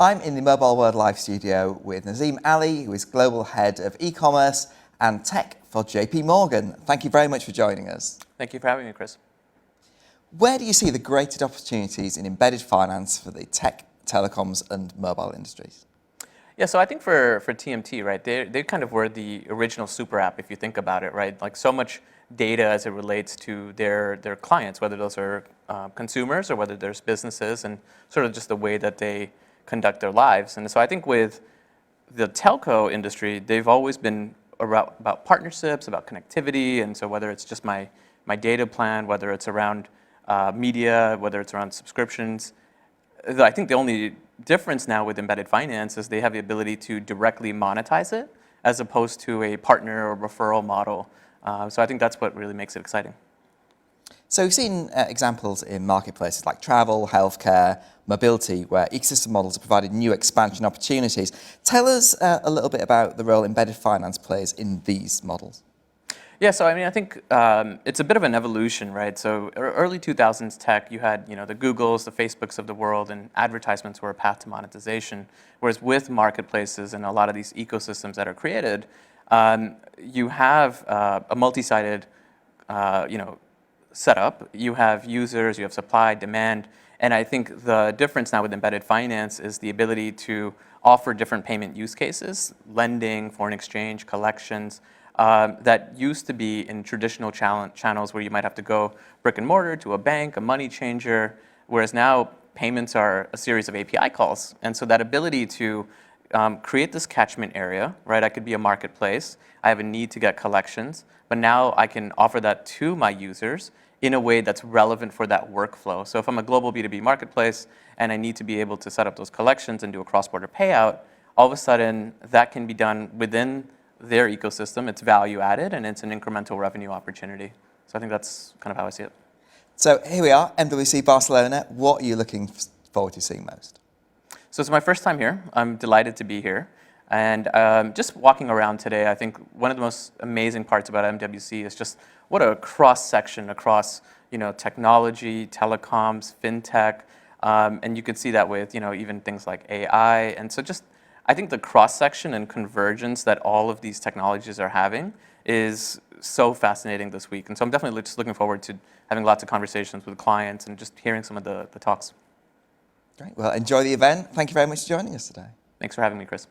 I'm in the Mobile World Live studio with Nazim Ali, who is Global Head of E-commerce and Tech for JP Morgan. Thank you very much for joining us. Thank you for having me, Chris. Where do you see the greatest opportunities in embedded finance for the tech, telecoms and mobile industries? Yeah, so I think for TMT, right, they kind of were the original super app, if you think about it, right? Like so much data as it relates to their clients, whether those are consumers or whether there's businesses, and sort of just the way that they conduct their lives. And so I think with the telco industry, they've always been about partnerships, about connectivity, and so whether it's just my data plan, whether it's around media, whether it's around subscriptions, I think the only difference now with embedded finance is they have the ability to directly monetize it as opposed to a partner or referral model. So I think that's what really makes it exciting. So we've seen examples in marketplaces like travel, healthcare, mobility, where ecosystem models have provided new expansion opportunities. Tell us a little bit about the role embedded finance plays in these models. Yeah, so I mean, I think it's a bit of an evolution, right? So early 2000s tech, you had the Googles, the Facebooks of the world, and advertisements were a path to monetization. Whereas with marketplaces and a lot of these ecosystems that are created, you have a multi-sided, setup. You have users, you have supply, demand, and I think the difference now with embedded finance is the ability to offer different payment use cases, lending, foreign exchange, collections, that used to be in traditional channels where you might have to go brick and mortar to a bank, a money changer, whereas now payments are a series of API calls. And so that ability to create this catchment area, right? I could be a marketplace, I have a need to get collections, but now I can offer that to my users in a way that's relevant for that workflow. So if I'm a global B2B marketplace and I need to be able to set up those collections and do a cross-border payout, all of a sudden that can be done within their ecosystem. It's value added and it's an incremental revenue opportunity. So I think that's kind of how I see it. So here we are, MWC Barcelona. What are you looking forward to seeing most? So it's my first time here. I'm delighted to be here. And just walking around today, I think one of the most amazing parts about MWC is just what a cross-section across technology, telecoms, fintech, and you can see that with even things like AI. And so just I think the cross-section and convergence that all of these technologies are having is so fascinating this week. And so I'm definitely just looking forward to having lots of conversations with clients and just hearing some of the talks. Great. Well, enjoy the event. Thank you very much for joining us today. Thanks for having me, Chris.